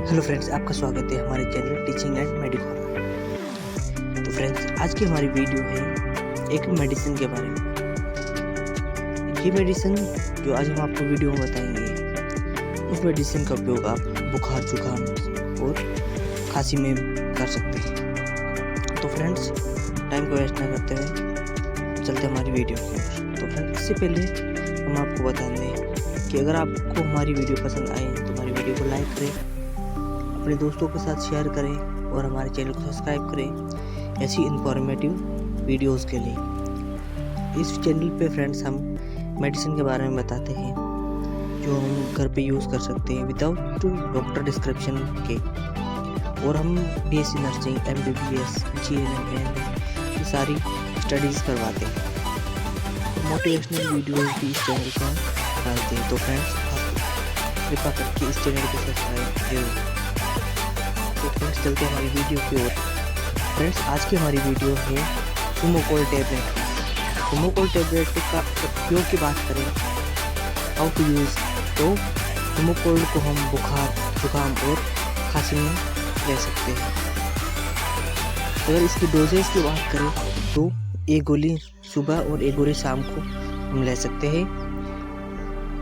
Hello friends, आपका स्वागत है हमारे चैनल टीचिंग एंड मेडिकल। तो फ्रेंड्स, आज की हमारी वीडियो है एक मेडिसिन के बारे में। ये मेडिसिन जो आज हम आपको वीडियो में बताएंगे, उस मेडिसिन का उपयोग आप बुखार, जुकाम और खांसी में कर सकते हैं। तो फ्रेंड्स, टाइम को वेस्ट ना करते हुए चलते हमारी वीडियो की ओर। तो फ्रेंड्स, इससे पहले हम आपको बता दें कि अगर आपको हमारी वीडियो पसंद आए तो हमारी वीडियो को लाइक करें, अपने दोस्तों के साथ शेयर करें और हमारे चैनल को सब्सक्राइब करें ऐसी इंफॉर्मेटिव वीडियोस के लिए। इस चैनल पे फ्रेंड्स हम मेडिसिन के बारे में बताते हैं जो हम घर पे यूज़ कर सकते हैं विदाउट डॉक्टर डिस्क्रिप्शन के, और हम बीएससी नर्सिंग, एमबीबीएस, जीएनएम ये सारी स्टडीज़ करवाते हैं। मोटिवेशनल वीडियोस भी इस चैनल पर डालते हैं। तो फ्रेंड्स, आप कृपया करके इस चैनल को सब्सक्राइब करें। तो फ्रेंड्स, चलते हमारी वीडियो की ओर। फ्रेंड्स, आज की हमारी वीडियो है सुमोकोल टैबलेट। सुमोकोल टैबलेट का उपयोग की बात करें, हाउ टू यूज़, तो सुमोकोल को हम बुखार, जुकाम और खांसी में ले सकते हैं। अगर इसकी डोजेज की बात करें तो एक गोली सुबह और एक गोली शाम को हम ले सकते हैं।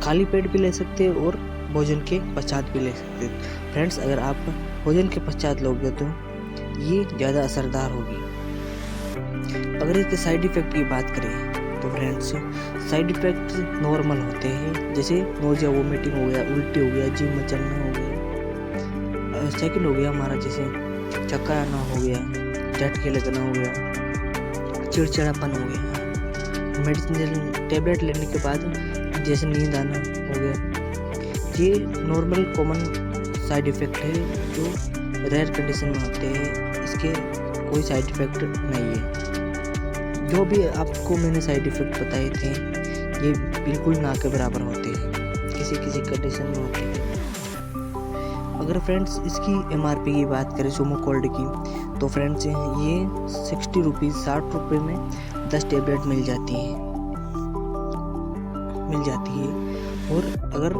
खाली पेट भी ले सकते हैं और भोजन के पश्चात भी ले सकते हैं। फ्रेंड्स, अगर आप भोजन के पश्चात लोगे तो ये ज़्यादा असरदार होगी। अगर इसके साइड इफ़ेक्ट की बात करें तो फ्रेंड्स, साइड इफ़ेक्ट नॉर्मल होते हैं, जैसे नोजिया, वोमिटिंग हो गया, उल्टी हो गया, जी मचलना हो गया। सेकंड हो गया हमारा जैसे चक्कर आना हो गया, झटके लगना हो गया, चिड़चिड़ापन हो गया। मेडिसिन टैबलेट लेने के बाद जैसे नींद आना हो गया। ये नॉर्मल कॉमन साइड इफ़ेक्ट है जो रेयर कंडीशन में होते हैं। इसके कोई साइड इफ़ेक्ट नहीं है। जो भी आपको मैंने साइड इफ़ेक्ट बताए थे ये बिल्कुल ना के बराबर होते हैं, किसी किसी कंडीशन में होते हैं। अगर फ्रेंड्स इसकी एमआरपी की बात करें सुमोकोल्ड की, तो फ्रेंड्स ये 60 रुपीज़, 60 रुपये में 10 टैबलेट मिल जाती है। और अगर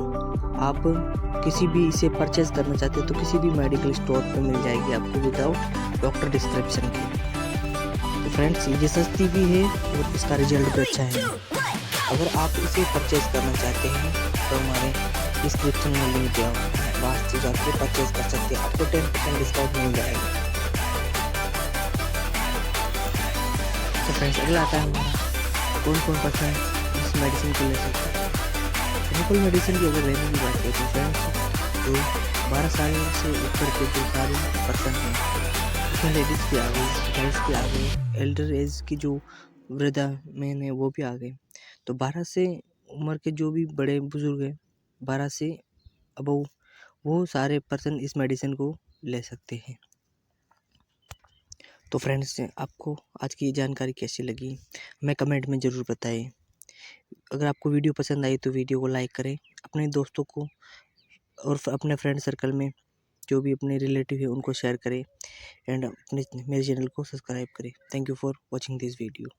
आप किसी भी इसे परचेज करना चाहते हैं तो किसी भी मेडिकल स्टोर पे मिल जाएगी आपको विदाउट डॉक्टर डिस्क्रिप्शन के। तो फ्रेंड्स, ये सस्ती भी है और इसका रिजल्ट भी अच्छा है। अगर आप इसे परचेज करना चाहते हैं तो हमारे डिस्क्रिप्शन में लिंक दिया हुआ है, वहाँ से जाकर परचेज कर सकते हैं, आपको 10% डिस्काउंट मिल जाएगा। तो फ्रेंड्स, अगला आता है हमारा कौन कौन पर्सन इस मेडिसिन को ले सकता है। सुमोकोल मेडिसिन की अगर रहने की बात करें तो फ्रेंड्स, जो 12 साल से ऊपर के जो सारे पर्सन हैं, उसमें लेडीज़ भी आ गई, गर्ल्स भी आ गए, एल्डर एज की जो वृद्धा मैन है वो भी आ गए। तो 12 से उम्र के जो भी बड़े बुजुर्ग हैं, 12 से अबव, वो सारे पर्सन इस मेडिसिन को ले सकते हैं। तो फ्रेंड्स, आपको आज की जानकारी कैसी लगी हमें कमेंट में ज़रूर बताएं। अगर आपको वीडियो पसंद आई तो वीडियो को लाइक करें, अपने दोस्तों को और अपने फ्रेंड सर्कल में जो भी अपने रिलेटिव है उनको शेयर करें, एंड अपने मेरे चैनल को सब्सक्राइब करें। Thank you for watching this video.